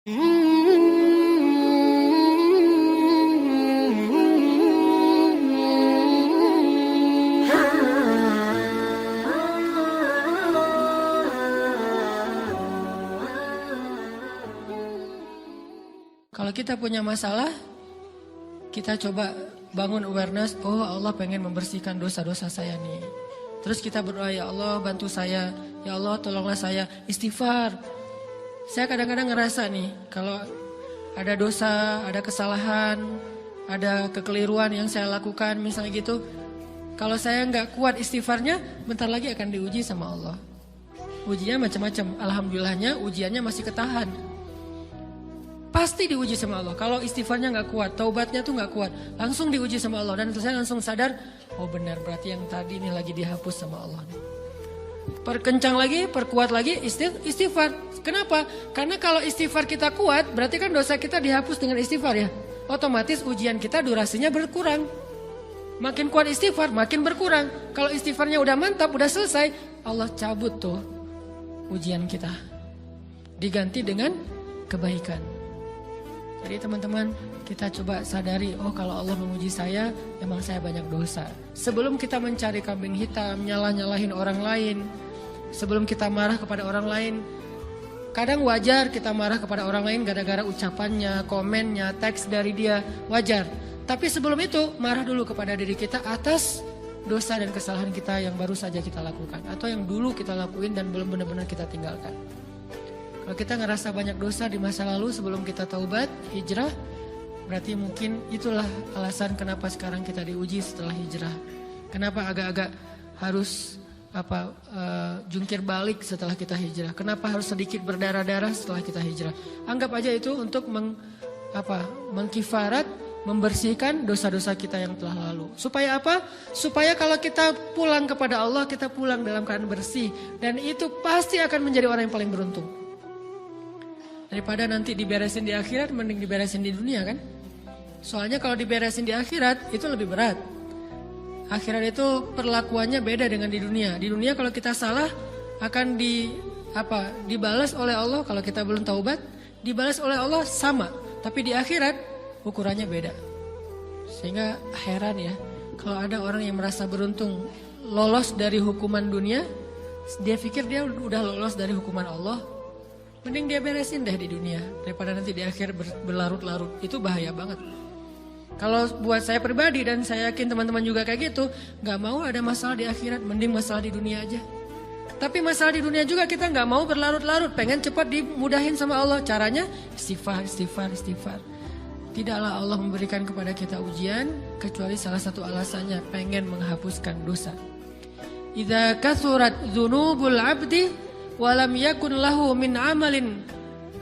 Kalau kita punya masalah, kita coba bangun awareness, oh Allah pengen membersihkan dosa-dosa saya nih. Terus kita berdoa, ya Allah bantu saya, ya Allah tolonglah saya, istighfar. Saya kadang-kadang ngerasa nih, kalau ada dosa, ada kesalahan, ada kekeliruan yang saya lakukan misalnya gitu, kalau saya nggak kuat istighfarnya, bentar lagi akan diuji sama Allah. Ujinya macam-macam, alhamdulillahnya ujiannya masih ketahan. Pasti diuji sama Allah. Kalau istighfarnya nggak kuat, taubatnya tuh nggak kuat, langsung diuji sama Allah. Dan saya langsung sadar, oh benar berarti yang tadi ini lagi dihapus sama Allah. Perkencang lagi, perkuat lagi istighfar. Kenapa? Karena kalau istighfar kita kuat, berarti kan dosa kita dihapus dengan istighfar ya. Otomatis ujian kita durasinya berkurang. Makin kuat istighfar, makin berkurang. Kalau istighfarnya udah mantap, udah selesai, Allah cabut tuh ujian kita. Diganti dengan kebaikan. Jadi teman-teman, kita coba sadari, oh kalau Allah menguji saya, emang saya banyak dosa. Sebelum kita mencari kambing hitam, nyalah-nyalahin orang lain, sebelum kita marah kepada orang lain, kadang wajar kita marah kepada orang lain gara-gara ucapannya, komennya, teks dari dia, wajar. Tapi sebelum itu, marah dulu kepada diri kita atas dosa dan kesalahan kita yang baru saja kita lakukan. Atau yang dulu kita lakuin dan belum benar-benar kita tinggalkan. Kalau kita ngerasa banyak dosa di masa lalu sebelum kita taubat, hijrah, berarti mungkin itulah alasan kenapa sekarang kita diuji setelah hijrah. Kenapa agak-agak harus jungkir balik setelah kita hijrah. Kenapa harus sedikit berdarah-darah setelah kita hijrah. Anggap aja itu untuk mengkifarat, membersihkan dosa-dosa kita yang telah lalu. Supaya apa? Supaya kalau kita pulang kepada Allah, kita pulang dalam keadaan bersih. Dan itu pasti akan menjadi orang yang paling beruntung. Daripada nanti diberesin di akhirat, mending diberesin di dunia kan? Soalnya kalau diberesin di akhirat, itu lebih berat. Akhirat itu perlakuannya beda dengan di dunia. Di dunia kalau kita salah, akan dibalas oleh Allah. Kalau kita belum taubat, dibalas oleh Allah sama. Tapi di akhirat, ukurannya beda. Sehingga heran ya, kalau ada orang yang merasa beruntung, lolos dari hukuman dunia, dia pikir dia udah lolos dari hukuman Allah. Mending dia beresin deh di dunia daripada nanti di akhir berlarut-larut. Itu bahaya banget. Kalau buat saya pribadi dan saya yakin teman-teman juga kayak gitu, gak mau ada masalah di akhirat, mending masalah di dunia aja. Tapi masalah di dunia juga kita gak mau berlarut-larut, pengen cepat dimudahin sama Allah. Caranya istighfar. Tidaklah Allah memberikan kepada kita ujian kecuali salah satu alasannya pengen menghapuskan dosa. Idza kathurat dzunubul 'abdi walam yakun lahu min amalin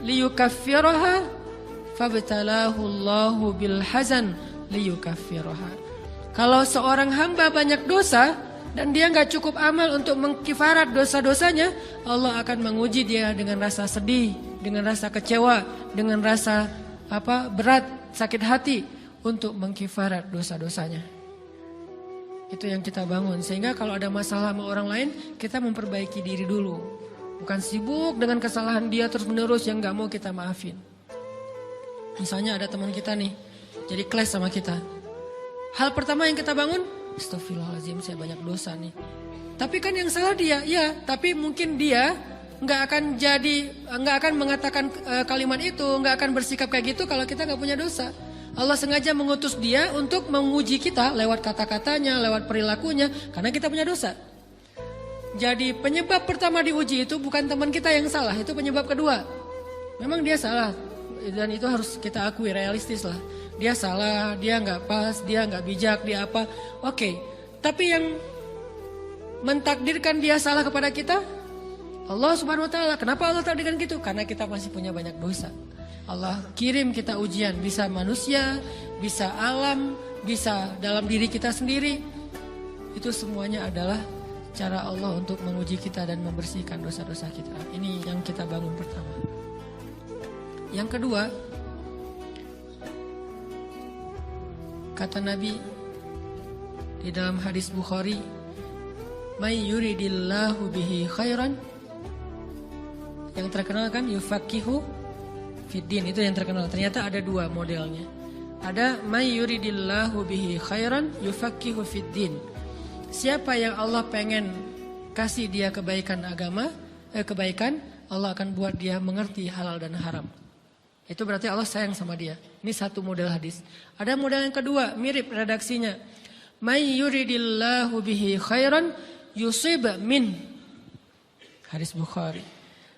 liyukaffiraha fabtalahu Allahu bil hazan liyukaffiraha. Kalau seorang hamba banyak dosa dan dia nggak cukup amal untuk mengkifarat dosa-dosanya, Allah akan menguji dia dengan rasa sedih, dengan rasa kecewa, dengan rasa berat, sakit hati untuk mengkifarat dosa-dosanya. Itu yang kita bangun. Sehingga kalau ada masalah sama orang lain, kita memperbaiki diri dulu. Bukan sibuk dengan kesalahan dia terus menerus yang gak mau kita maafin. Misalnya ada teman kita nih, jadi clash sama kita. Hal pertama yang kita bangun, astagfirullahaladzim saya banyak dosa nih. Tapi kan yang salah dia, ya. Tapi mungkin dia gak akan mengatakan kalimat itu, gak akan bersikap kayak gitu kalau kita gak punya dosa. Allah sengaja mengutus dia untuk menguji kita lewat kata-katanya, lewat perilakunya, karena kita punya dosa. Jadi penyebab pertama diuji itu bukan teman kita yang salah, itu penyebab kedua. Memang dia salah dan itu harus kita akui, realistis lah. Dia salah, dia nggak pas, dia nggak bijak, dia apa. Oke, tapi yang mentakdirkan dia salah kepada kita, Allah Subhanahu Wa Taala. Kenapa Allah takdirkan gitu? Karena kita masih punya banyak dosa. Allah kirim kita ujian, bisa manusia, bisa alam, bisa dalam diri kita sendiri. Itu semuanya adalah cara Allah untuk menguji kita dan membersihkan dosa-dosa kita. Ini yang kita bangun pertama. Yang kedua, kata Nabi di dalam hadis Bukhari, "May yuridillahu bihi khairan", yang terkenal kan yufaqihu fiddin, itu yang terkenal. Ternyata ada dua modelnya. Ada may yuridillahu bihi khairan yufaqihu fiddin. Siapa yang Allah pengen kasih dia kebaikan agama, kebaikan, Allah akan buat dia mengerti halal dan haram. Itu berarti Allah sayang sama dia. Ini satu model hadis. Ada model yang kedua, mirip redaksinya. May yuridillahu bihi khairan yusib min. Hadis Bukhari.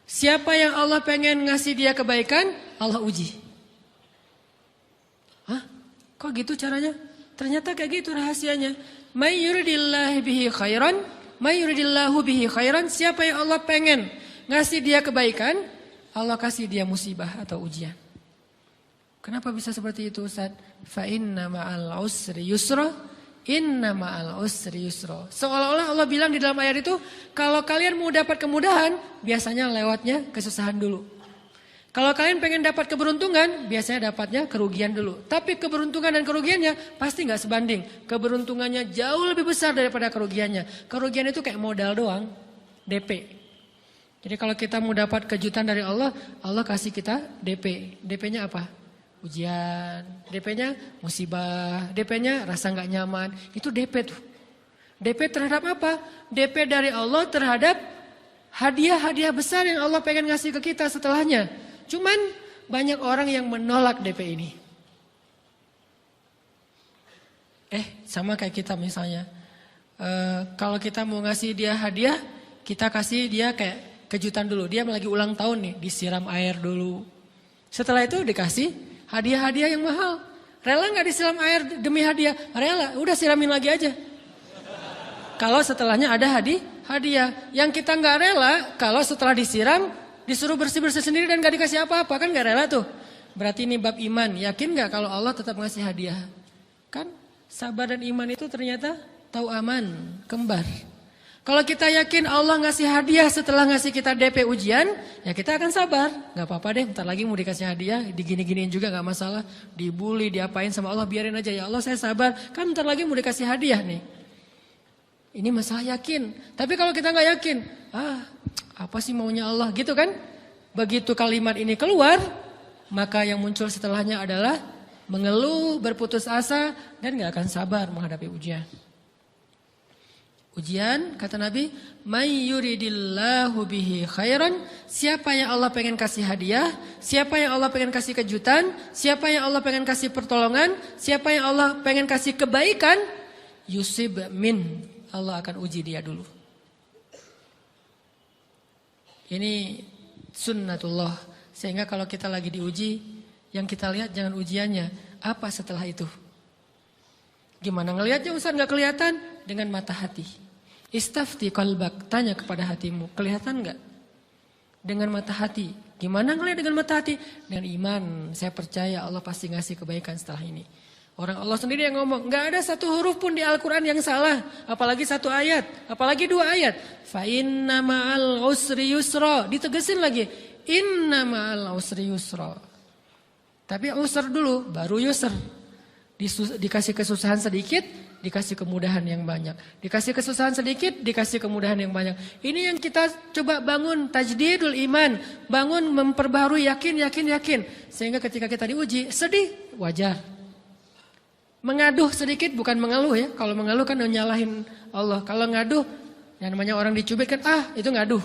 Siapa yang Allah pengen ngasih dia kebaikan, Allah uji. Hah? Kok gitu caranya? Ternyata kayak gitu rahasianya. May yuridillahu bihi khairan, may yuridillahu bihi khairan. Siapa yang Allah pengen ngasih dia kebaikan, Allah kasih dia musibah atau ujian. Kenapa bisa seperti itu, Ustaz? Fa inna ma'al usri yusra, inna ma'al usri yusra. Seolah-olah Allah bilang di dalam ayat itu, kalau kalian mau dapat kemudahan, biasanya lewatnya kesusahan dulu. Kalau kalian pengen dapat keberuntungan, biasanya dapatnya kerugian dulu. Tapi keberuntungan dan kerugiannya pasti nggak sebanding. Keberuntungannya jauh lebih besar daripada kerugiannya. Kerugian itu kayak modal doang, DP. Jadi kalau kita mau dapat kejutan dari Allah, Allah kasih kita DP. DP-nya apa? Ujian. DP-nya musibah. DP-nya rasa nggak nyaman. Itu DP tuh. DP terhadap apa? DP dari Allah terhadap hadiah-hadiah besar yang Allah pengen ngasih ke kita setelahnya. Cuman banyak orang yang menolak DP ini. Sama kayak kita misalnya. Kalau kita mau ngasih dia hadiah, kita kasih dia kayak kejutan dulu. Dia lagi ulang tahun nih, disiram air dulu. Setelah itu dikasih hadiah-hadiah yang mahal. Rela gak disiram air demi hadiah? Rela, udah siramin lagi aja. Kalau setelahnya ada hadiah. Yang kita gak rela, kalau setelah disiram, disuruh bersih-bersih sendiri dan gak dikasih apa-apa. Kan gak rela tuh. Berarti ini bab iman. Yakin gak kalau Allah tetap ngasih hadiah? Kan sabar dan iman itu ternyata tahu aman, kembar. Kalau kita yakin Allah ngasih hadiah setelah ngasih kita DP ujian, ya kita akan sabar. Gak apa-apa deh, bentar lagi mau dikasih hadiah, digini-giniin juga gak masalah. Dibully, diapain sama Allah, biarin aja. Ya Allah saya sabar, kan bentar lagi mau dikasih hadiah nih. Ini masalah yakin. Tapi kalau kita gak yakin, apa sih maunya Allah gitu kan. Begitu kalimat ini keluar, maka yang muncul setelahnya adalah mengeluh, berputus asa, dan gak akan sabar menghadapi ujian. Ujian, kata Nabi, may yuridillahu bihi khairan. Siapa yang Allah pengen kasih hadiah, siapa yang Allah pengen kasih kejutan, siapa yang Allah pengen kasih pertolongan, siapa yang Allah pengen kasih kebaikan, yusib min. Allah akan uji dia dulu. Ini sunnatullah. Sehingga kalau kita lagi diuji, yang kita lihat jangan ujiannya, apa setelah itu. Gimana ngelihatnya Ustaz gak kelihatan? Dengan mata hati. Istafti qalbak, tanya kepada hatimu, kelihatan enggak? Dengan mata hati. Gimana ngelihat dengan mata hati? Dengan iman, saya percaya Allah pasti ngasih kebaikan setelah ini. Orang Allah sendiri yang ngomong, enggak ada satu huruf pun di Al-Quran yang salah. Apalagi satu ayat, apalagi dua ayat. Fa inna ma'al usri yusra. Ditegesin lagi, inna ma'al usri yusra. Tapi usr dulu, baru yusr. Dikasih kesusahan sedikit, dikasih kemudahan yang banyak. Dikasih kesusahan sedikit, dikasih kemudahan yang banyak. Ini yang kita coba bangun tajdidul iman. Bangun memperbarui yakin. Sehingga ketika kita diuji, sedih, wajar. Mengaduh sedikit bukan mengeluh ya. Kalau mengeluh kan nyalahin Allah. Kalau ngaduh, yang namanya orang dicubit kan, itu ngaduh.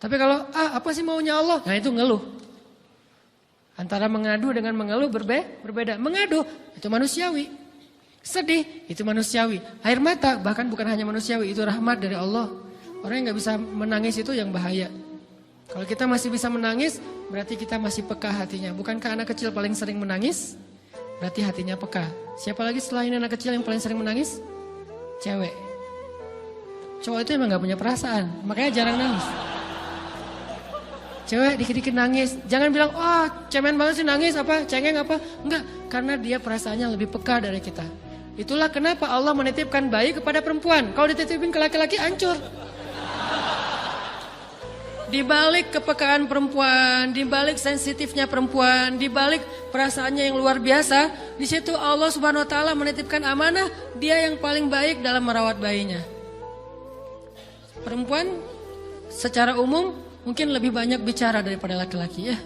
Tapi kalau, apa sih maunya Allah? Nah itu ngeluh. Antara mengadu dengan mengeluh berbeda. Mengadu, itu manusiawi. Sedih, itu manusiawi. Air mata, bahkan bukan hanya manusiawi, itu rahmat dari Allah. Orang yang gak bisa menangis itu yang bahaya. Kalau kita masih bisa menangis, berarti kita masih peka hatinya. Bukankah anak kecil paling sering menangis? Berarti hatinya peka. Siapa lagi selain anak kecil yang paling sering menangis? Cewek. Cowok itu emang gak punya perasaan, makanya jarang nangis. Cewek dikit-dikit nangis. Jangan bilang, cemen banget sih nangis, cengeng apa. Enggak, karena dia perasaannya lebih peka dari kita. Itulah kenapa Allah menitipkan bayi kepada perempuan. Kalau dititipin ke laki-laki, hancur. Di balik kepekaan perempuan, di balik sensitifnya perempuan, di balik perasaannya yang luar biasa, di situ Allah Subhanahu wa taala menitipkan amanah, dia yang paling baik dalam merawat bayinya. Perempuan secara umum mungkin lebih banyak bicara daripada laki-laki ya.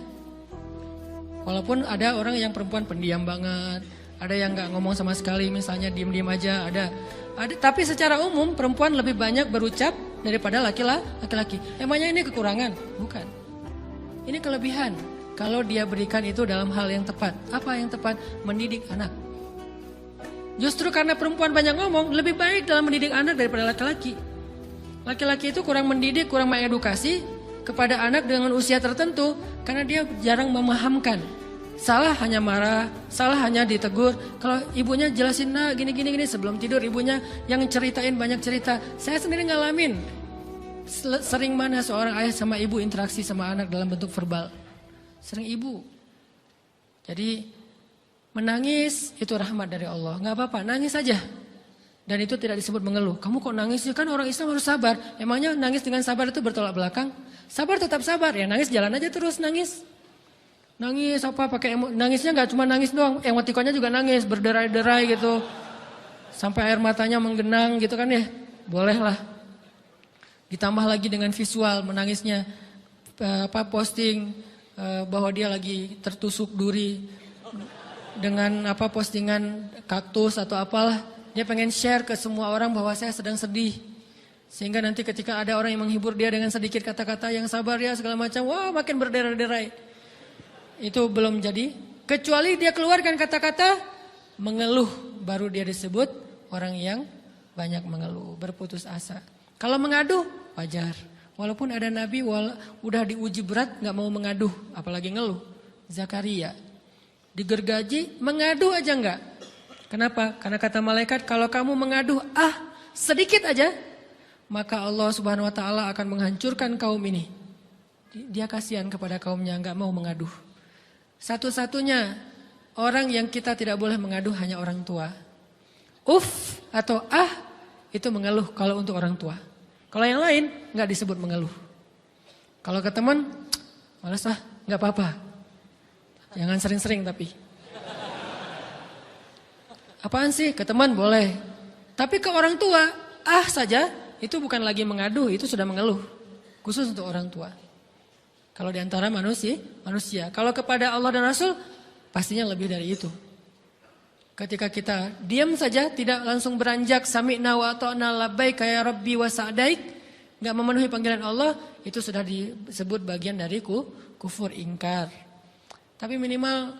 Walaupun ada orang yang perempuan pendiam banget, ada yang nggak ngomong sama sekali, misalnya diem-diem aja, ada. Tapi secara umum perempuan lebih banyak berucap daripada laki-laki. Emangnya ini kekurangan? Bukan. Ini kelebihan. Kalau dia berikan itu dalam hal yang tepat. Apa yang tepat? Mendidik anak. Justru karena perempuan banyak ngomong, lebih baik dalam mendidik anak daripada laki-laki. Laki-laki itu kurang mendidik, kurang mengedukasi kepada anak dengan usia tertentu karena dia jarang memahamkan. Salah hanya marah, salah hanya ditegur. Kalau ibunya jelasin, nah gini sebelum tidur ibunya yang ceritain banyak cerita. Saya sendiri ngalamin. Sering mana seorang ayah sama ibu interaksi sama anak dalam bentuk verbal. Sering ibu. Jadi menangis itu rahmat dari Allah. Gak apa-apa, nangis saja. Dan itu tidak disebut mengeluh. Kamu kok nangis sih? Kan orang Islam harus sabar. Emangnya nangis dengan sabar itu bertolak belakang? Sabar tetap sabar. Ya nangis jalan aja terus nangis. Nangis apa pakai nangisnya gak cuma nangis doang. Emotikonnya juga nangis, berderai-derai gitu. Sampai air matanya menggenang gitu kan ya. Boleh lah. Ditambah lagi dengan visual menangisnya. Posting bahwa dia lagi tertusuk duri. Dengan postingan kaktus atau apalah. Dia pengen share ke semua orang bahwa saya sedang sedih. Sehingga nanti ketika ada orang yang menghibur dia dengan sedikit kata-kata yang sabar ya segala macam. Wah makin berderai-derai. Itu belum jadi. Kecuali dia keluarkan kata-kata mengeluh. Baru dia disebut orang yang banyak mengeluh. Berputus asa. Kalau mengaduh wajar. Walaupun ada nabi udah diuji berat gak mau mengaduh. Apalagi ngeluh. Zakaria. Digergaji mengadu aja enggak. Kenapa? Karena kata malaikat kalau kamu mengadu sedikit aja. Maka Allah subhanahu wa ta'ala akan menghancurkan kaum ini. Dia kasihan kepada kaumnya enggak mau mengaduh. Satu-satunya orang yang kita tidak boleh mengaduh hanya orang tua. Atau itu mengeluh kalau untuk orang tua. Kalau yang lain enggak disebut mengeluh. Kalau ke teman, malas enggak apa-apa. Jangan sering-sering tapi. Apaan sih? Ke teman boleh. Tapi ke orang tua, saja itu bukan lagi mengadu, itu sudah mengeluh. Khusus untuk orang tua. Kalau di antara manusia. Kalau kepada Allah dan Rasul, pastinya lebih dari itu. Ketika kita diam saja, tidak langsung beranjak sami'na wa ata'na labbaik ya rabbi wa sa'daik, enggak memenuhi panggilan Allah, itu sudah disebut bagian dari kufur ingkar. Tapi minimal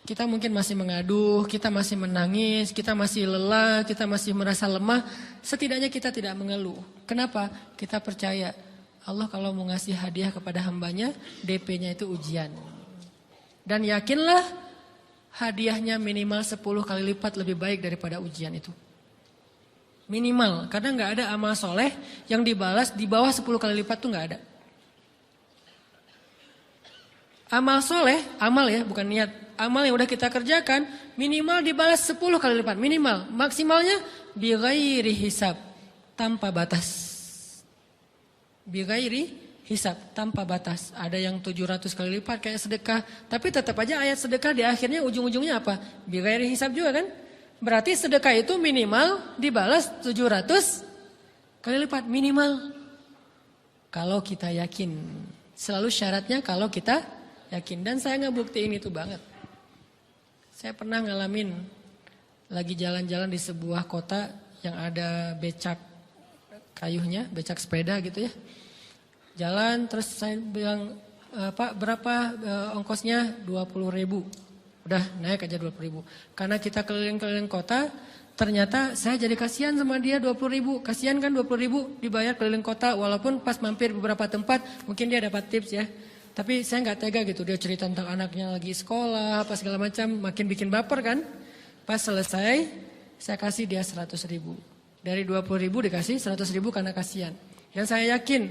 kita mungkin masih mengaduh, kita masih menangis, kita masih lelah, kita masih merasa lemah. Setidaknya kita tidak mengeluh. Kenapa? Kita percaya Allah kalau mau ngasih hadiah kepada hambanya, DP-nya itu ujian. Dan yakinlah hadiahnya minimal 10 kali lipat lebih baik daripada ujian itu. Minimal, karena gak ada amal soleh yang dibalas di bawah 10 kali lipat tuh gak ada. Amal soleh, amal ya bukan niat. Amal yang udah kita kerjakan minimal dibalas 10 kali lipat. Minimal, maksimalnya bighairi hisab, tanpa batas. Bighairi hisab, tanpa batas. Ada yang 700 kali lipat kayak sedekah. Tapi tetap aja ayat sedekah di akhirnya ujung-ujungnya apa? Bighairi hisab juga kan? Berarti sedekah itu minimal dibalas 700 kali lipat. Minimal. Kalau kita yakin. Selalu syaratnya kalau kita yakin. Dan saya ngebuktiin itu banget. Saya pernah ngalamin lagi jalan-jalan di sebuah kota yang ada becak kayuhnya, becak sepeda gitu ya. Jalan terus saya bilang, Pak berapa ongkosnya? 20.000. Udah naik aja 20.000. Karena kita keliling-keliling kota, ternyata saya jadi kasihan sama dia 20.000. Kasihan kan 20.000 dibayar keliling kota walaupun pas mampir beberapa tempat mungkin dia dapat tips ya. Tapi saya nggak tega gitu, dia cerita tentang anaknya lagi sekolah, apa segala macam, makin bikin baper kan. Pas selesai, saya kasih dia 100.000. Dari 20.000 dikasih 100.000 karena kasihan. Dan saya yakin,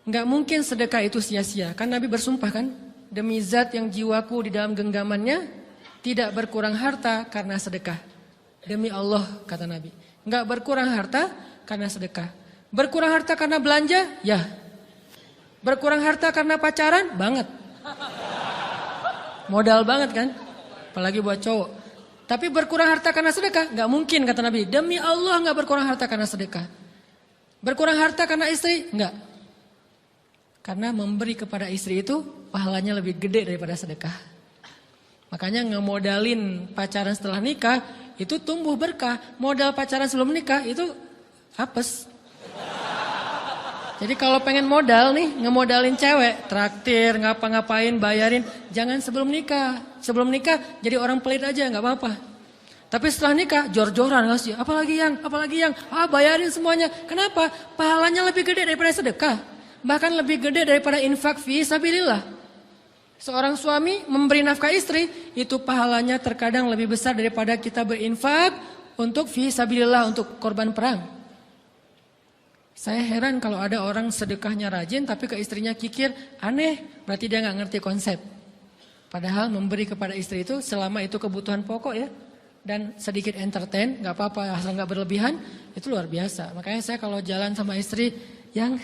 nggak mungkin sedekah itu sia-sia. Kan Nabi bersumpah kan, demi zat yang jiwaku di dalam genggamannya, tidak berkurang harta karena sedekah. Demi Allah, kata Nabi. Nggak berkurang harta karena sedekah. Berkurang harta karena belanja? Ya. Berkurang harta karena pacaran? Banget. Modal banget kan? Apalagi buat cowok. Tapi berkurang harta karena sedekah? Gak mungkin kata Nabi. Demi Allah gak berkurang harta karena sedekah. Berkurang harta karena istri? Enggak. Karena memberi kepada istri itu pahalanya lebih gede daripada sedekah. Makanya ngemodalin pacaran setelah nikah itu tumbuh berkah. Modal pacaran sebelum nikah itu apes. Jadi kalau pengen modal nih, ngemodalin cewek, traktir, ngapa-ngapain, bayarin, jangan sebelum nikah. Sebelum nikah jadi orang pelit aja, nggak apa-apa. Tapi setelah nikah, jor-joran ngasih, apalagi yang, bayarin semuanya. Kenapa? Pahalanya lebih gede daripada sedekah. Bahkan lebih gede daripada infak fi sabilillah. Seorang suami memberi nafkah istri, itu pahalanya terkadang lebih besar daripada kita berinfak untuk fi sabilillah, untuk korban perang. Saya heran kalau ada orang sedekahnya rajin tapi ke istrinya kikir, aneh, berarti dia nggak ngerti konsep. Padahal memberi kepada istri itu selama itu kebutuhan pokok ya, dan sedikit entertain, nggak apa-apa asal nggak berlebihan, itu luar biasa. Makanya saya kalau jalan sama istri yang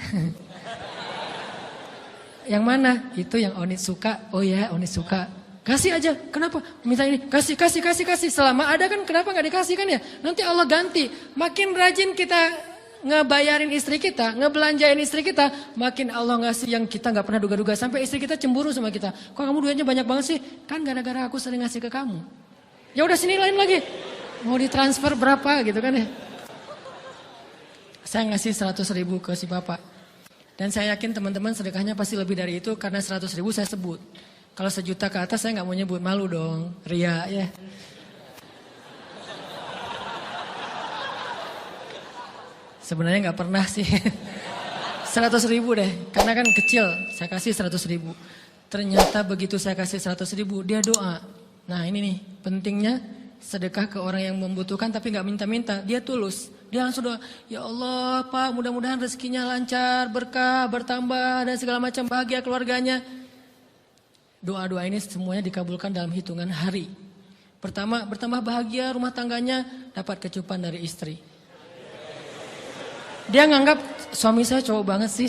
yang mana? Itu yang Onit suka. Oh ya, Onit suka. Kasih aja. Kenapa? Minta ini. Kasih. Selama ada kan kenapa nggak dikasih kan ya? Nanti Allah ganti. Makin rajin kita ngebayarin istri kita, ngebelanjain istri kita, makin Allah ngasih yang kita nggak pernah duga-duga. Sampai istri kita cemburu sama kita. Kok kamu duitnya banyak banget sih? Kan gara-gara aku sering ngasih ke kamu. Ya udah sini lain lagi. Mau ditransfer berapa gitu kan ya? Saya ngasih 100.000 ke si bapak. Dan saya yakin teman-teman sedekahnya pasti lebih dari itu karena 100.000 saya sebut. Kalau 1 juta ke atas saya nggak mau nyebut, malu dong, ria ya. Sebenarnya nggak pernah sih. 100.000 deh, karena kan kecil, saya kasih 100.000. Ternyata begitu saya kasih 100.000, dia doa. Nah ini nih, pentingnya sedekah ke orang yang membutuhkan tapi nggak minta-minta, dia tulus. Dia langsung doa, ya Allah Pak, mudah-mudahan rezekinya lancar, berkah, bertambah, dan segala macam, bahagia keluarganya. Doa-doa ini semuanya dikabulkan dalam hitungan hari. Pertama, bertambah bahagia rumah tangganya, dapat kecupan dari istri. Dia nganggap suami saya cowok banget sih.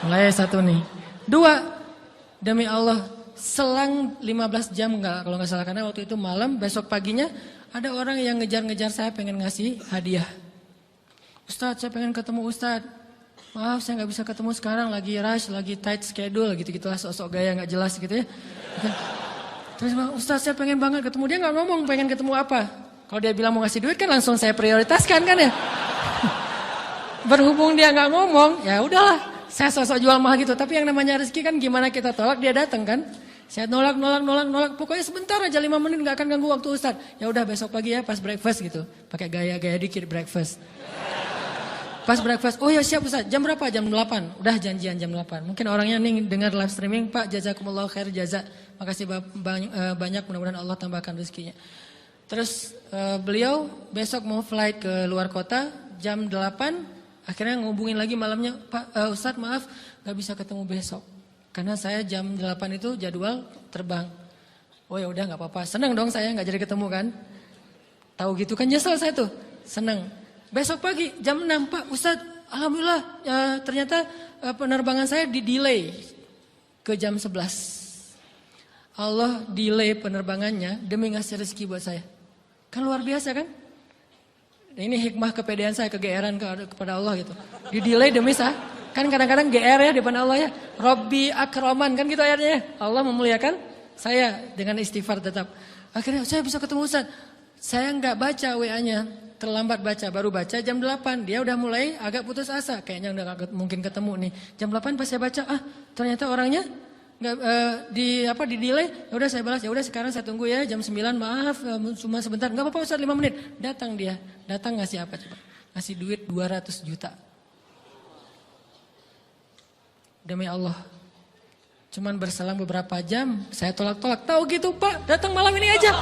Mulai 1 nih. 2, demi Allah, selang 15 jam kalau nggak salah, karena waktu itu malam, besok paginya ada orang yang ngejar-ngejar saya pengen ngasih hadiah. Ustadz, saya pengen ketemu Ustadz. Maaf, saya nggak bisa ketemu sekarang, lagi rush, lagi tight schedule, gitu-gitulah, sok-sok gaya nggak jelas gitu ya. Terus Ustadz, saya pengen banget ketemu. Dia nggak ngomong pengen ketemu apa. Kalau dia bilang mau ngasih duit kan langsung saya prioritaskan kan ya. Berhubung dia nggak ngomong, ya udahlah, saya sosok jual mahal gitu. Tapi yang namanya rezeki kan gimana kita tolak, dia datang kan. Saya nolak. Pokoknya sebentar aja 5 menit nggak akan ganggu waktu Ustadz. Ya udah besok pagi ya pas breakfast gitu. Pakai gaya-gaya dikit breakfast. Pas breakfast, oh ya siap Ustadz. Jam berapa? Jam 8. Udah janjian jam 8. Mungkin orangnya nih dengar live streaming, Pak jazakumullah khair jaza. Makasih banyak, mudah-mudahan Allah tambahkan rezekinya. Terus beliau besok mau flight ke luar kota jam 8. Akhirnya ngubungin lagi malamnya, Pak Ustadz maaf gak bisa ketemu besok. Karena saya jam 8 itu jadwal terbang. Oh ya udah gak apa-apa, senang dong saya gak jadi ketemu kan. Tahu gitu kan nyesel saya tuh, senang. Besok pagi jam 6, Pak Ustadz alhamdulillah ternyata penerbangan saya di-delay ke jam 11. Allah delay penerbangannya demi ngasih rezeki buat saya. Kan luar biasa kan? Ini hikmah kepedean saya, kegeeran kepada Allah gitu. Di-delay demi saya. Kan kadang-kadang GR ya depan Allah ya. Robbi akraman kan gitu ayatnya. Allah memuliakan saya dengan istighfar tetap. Akhirnya saya bisa ketemu Ustaz. Saya nggak baca WA-nya. Terlambat baca, baru baca jam 8. Dia udah mulai agak putus asa. Kayaknya udah gak mungkin ketemu nih. Jam 8 pas saya baca, ternyata orangnya nggak di delay. Ya udah saya balas, ya udah sekarang saya tunggu ya jam 9, maaf cuma sebentar. Enggak apa-apa Ustaz, 5 menit. Datang dia. Datang ngasih apa coba? Ngasih duit 200 juta. Demi Allah. Cuman berselang beberapa jam saya tolak-tolak. Tahu gitu Pak, datang malam ini aja.